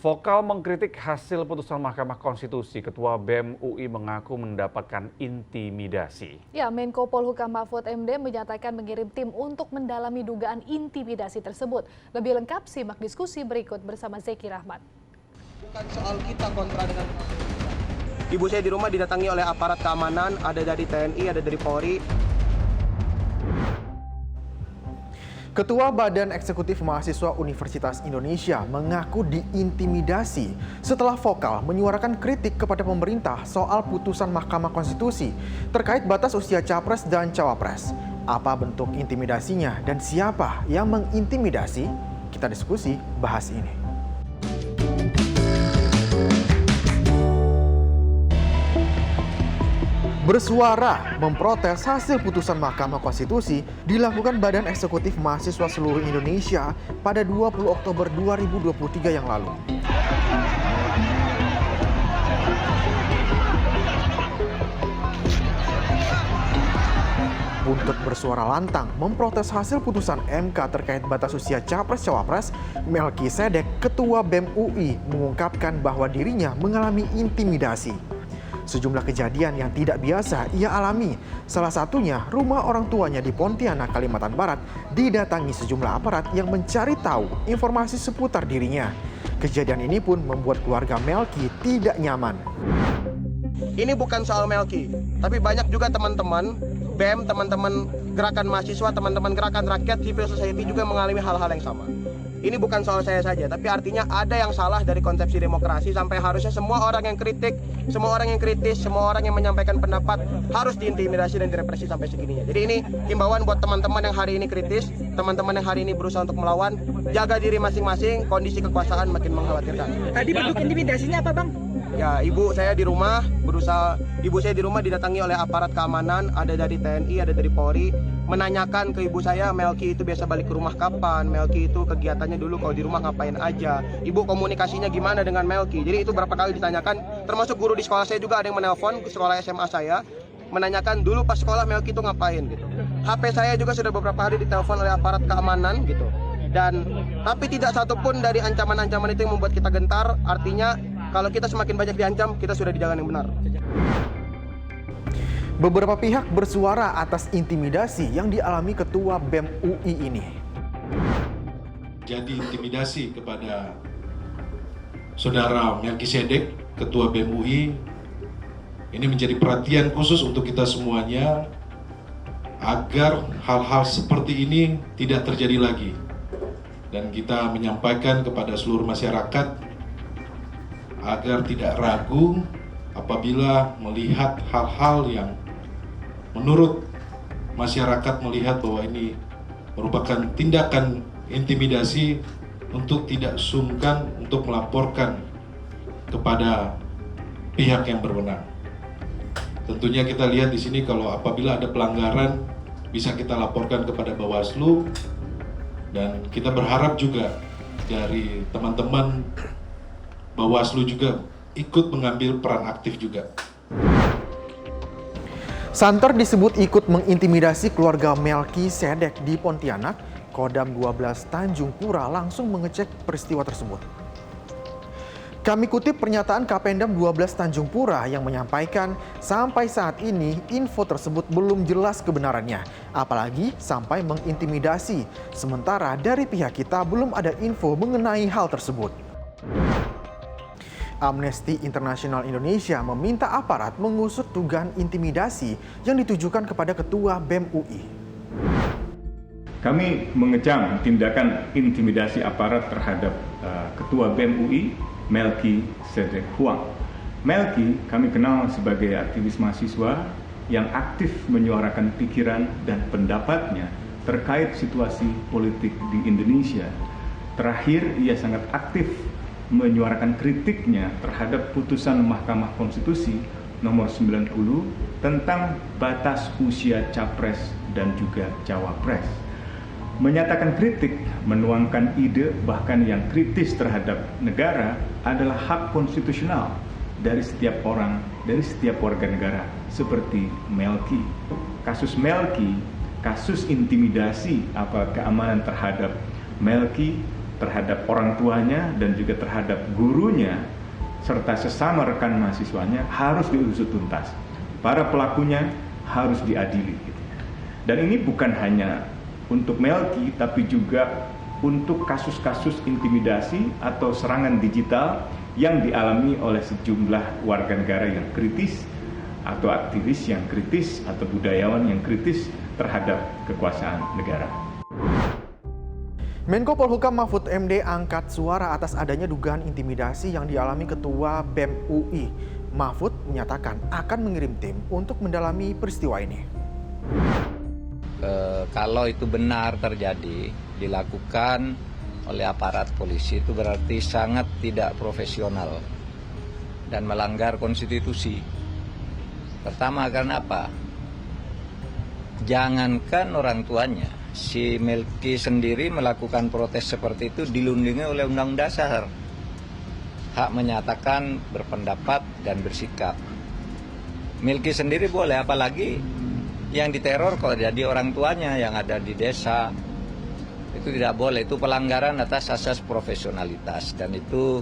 Vokal mengkritik hasil putusan Mahkamah Konstitusi, Ketua BEM UI mengaku mendapatkan intimidasi. Ya, Menko Polhukam Mahfud MD menyatakan mengirim tim untuk mendalami dugaan intimidasi tersebut. Lebih lengkap simak diskusi berikut bersama Zeki Rahmat. Bukan soal kita kontra dengan ibu saya di rumah didatangi oleh aparat keamanan, ada dari TNI, ada dari Polri. Ketua Badan Eksekutif Mahasiswa Universitas Indonesia mengaku diintimidasi setelah vokal menyuarakan kritik kepada pemerintah soal putusan Mahkamah Konstitusi terkait batas usia Capres dan Cawapres. Apa bentuk intimidasinya dan siapa yang mengintimidasi? Kita diskusi bahas ini. Bersuara memprotes hasil putusan Mahkamah Konstitusi dilakukan Badan Eksekutif Mahasiswa seluruh Indonesia pada 20 Oktober 2023 yang lalu. Buntut bersuara lantang memprotes hasil putusan MK terkait batas usia Capres-Cawapres, Melki Sedek, Ketua BEM UI, mengungkapkan bahwa dirinya mengalami intimidasi. Sejumlah kejadian yang tidak biasa ia alami. Salah satunya, rumah orang tuanya di Pontianak, Kalimantan Barat didatangi sejumlah aparat yang mencari tahu informasi seputar dirinya. Kejadian ini pun membuat keluarga Melki tidak nyaman. Ini bukan soal Melki, tapi banyak juga teman-teman BEM, teman-teman gerakan mahasiswa, teman-teman gerakan rakyat, civil society juga mengalami hal-hal yang sama. Ini bukan soal saya saja, tapi artinya ada yang salah dari konsepsi demokrasi sampai harusnya semua orang yang kritik, semua orang yang kritis, semua orang yang menyampaikan pendapat harus diintimidasi dan direpresi sampai segininya. Jadi ini himbauan buat teman-teman yang hari ini kritis, teman-teman yang hari ini berusaha untuk melawan, jaga diri masing-masing, kondisi kekuasaan makin mengkhawatirkan. Tadi bentuk intimidasinya apa, Bang? Ya, ibu saya di rumah didatangi oleh aparat keamanan, ada dari TNI, ada dari Polri, menanyakan ke ibu saya, Melki itu biasa balik ke rumah kapan, Melki itu kegiatannya dulu kalau di rumah ngapain aja, ibu komunikasinya gimana dengan Melki. Jadi itu berapa kali ditanyakan, termasuk guru di sekolah saya juga ada yang menelpon ke sekolah SMA saya, menanyakan dulu pas sekolah Melki itu ngapain gitu. HP saya juga sudah beberapa hari ditelepon oleh aparat keamanan gitu. Tapi tidak satupun dari ancaman-ancaman itu yang membuat kita gentar. Artinya kalau kita semakin banyak diancam, kita sudah di jalan yang benar. Beberapa pihak bersuara atas intimidasi yang dialami Ketua BEM UI ini. Jadi intimidasi kepada Saudara Melki Sedek, Ketua BEM UI, ini menjadi perhatian khusus untuk kita semuanya agar hal-hal seperti ini tidak terjadi lagi. Dan kita menyampaikan kepada seluruh masyarakat agar tidak ragu apabila melihat hal-hal yang menurut masyarakat melihat bahwa ini merupakan tindakan intimidasi, untuk tidak sungkan untuk melaporkan kepada pihak yang berwenang. Tentunya kita lihat di sini kalau apabila ada pelanggaran bisa kita laporkan kepada Bawaslu, dan kita berharap juga dari teman-teman Bawaslu juga ikut mengambil peran aktif juga. Santer disebut ikut mengintimidasi keluarga Melki Sedek di Pontianak. Kodam 12 Tanjung Pura langsung mengecek peristiwa tersebut. Kami kutip pernyataan Kapendam 12 Tanjung Pura yang menyampaikan sampai saat ini info tersebut belum jelas kebenarannya, apalagi sampai mengintimidasi. Sementara dari pihak kita belum ada info mengenai hal tersebut. Amnesty International Indonesia meminta aparat mengusut dugaan intimidasi yang ditujukan kepada Ketua BEM UI. Kami mengecam tindakan intimidasi aparat terhadap Ketua BEM UI, Melki Sedek Huang. Melki kami kenal sebagai aktivis mahasiswa yang aktif menyuarakan pikiran dan pendapatnya terkait situasi politik di Indonesia. Terakhir, ia sangat aktif menyuarakan kritiknya terhadap putusan Mahkamah Konstitusi nomor 90 tentang batas usia Capres dan juga Cawapres. Menyatakan kritik, menuangkan ide bahkan yang kritis terhadap negara adalah hak konstitusional dari setiap orang, dari setiap warga negara seperti Melki. Kasus Melki, kasus intimidasi keamanan terhadap Melki terhadap orang tuanya dan juga terhadap gurunya serta sesama rekan mahasiswanya harus diusut tuntas. Para pelakunya harus diadili. Dan ini bukan hanya untuk Melki, tapi juga untuk kasus-kasus intimidasi atau serangan digital yang dialami oleh sejumlah warga negara yang kritis atau aktivis yang kritis atau budayawan yang kritis terhadap kekuasaan negara. Menko Polhukam Mahfud MD angkat suara atas adanya dugaan intimidasi yang dialami Ketua BEM UI. Mahfud menyatakan akan mengirim tim untuk mendalami peristiwa ini. Kalau itu benar terjadi, dilakukan oleh aparat polisi, itu berarti sangat tidak profesional dan melanggar konstitusi. Pertama, karena apa? Jangankan orang tuanya, si Melki sendiri melakukan protes seperti itu dilindungi oleh Undang-Undang Dasar. Hak menyatakan, berpendapat, dan bersikap. Melki sendiri boleh, apalagi yang diteror kalau jadi orang tuanya yang ada di desa. Itu tidak boleh, itu pelanggaran atas asas profesionalitas. Dan itu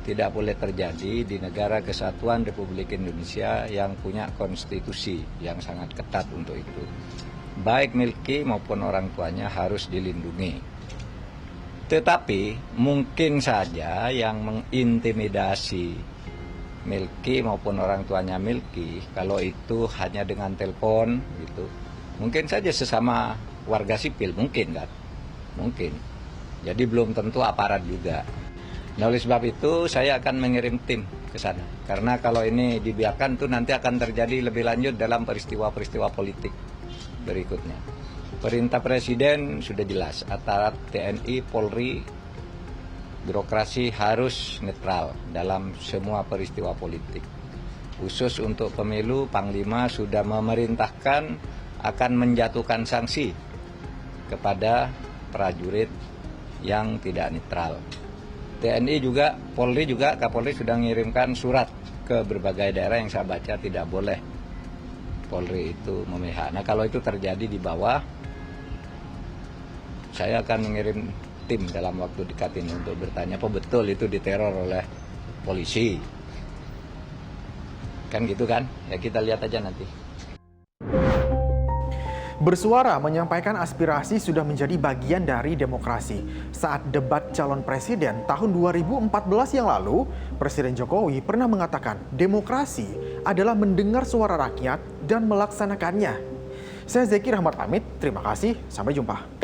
tidak boleh terjadi di negara kesatuan Republik Indonesia yang punya konstitusi yang sangat ketat untuk itu. Baik Melki maupun orang tuanya harus dilindungi. Tetapi mungkin saja yang mengintimidasi Melki maupun orang tuanya Melki, kalau itu hanya dengan telepon gitu, mungkin saja sesama warga sipil, mungkin kan? Mungkin. Jadi belum tentu aparat juga. Nah, oleh sebab itu saya akan mengirim tim ke sana. Karena kalau ini dibiarkan tuh nanti akan terjadi lebih lanjut dalam peristiwa-peristiwa politik berikutnya. Perintah Presiden sudah jelas, antara TNI, Polri, birokrasi harus netral dalam semua peristiwa politik. Khusus untuk pemilu, Panglima sudah memerintahkan akan menjatuhkan sanksi kepada prajurit yang tidak netral. TNI juga, Polri juga, Kapolri sudah mengirimkan surat ke berbagai daerah yang saya baca tidak boleh Polri itu memihak. Nah, kalau itu terjadi di bawah, saya akan mengirim tim dalam waktu dekat ini untuk bertanya apa betul itu diteror oleh polisi. Kan gitu kan? Ya kita lihat aja nanti. Bersuara menyampaikan aspirasi sudah menjadi bagian dari demokrasi. Saat debat calon presiden tahun 2014 yang lalu, Presiden Jokowi pernah mengatakan demokrasi adalah mendengar suara rakyat dan melaksanakannya. Saya Zeki Rahmat pamit, terima kasih, sampai jumpa.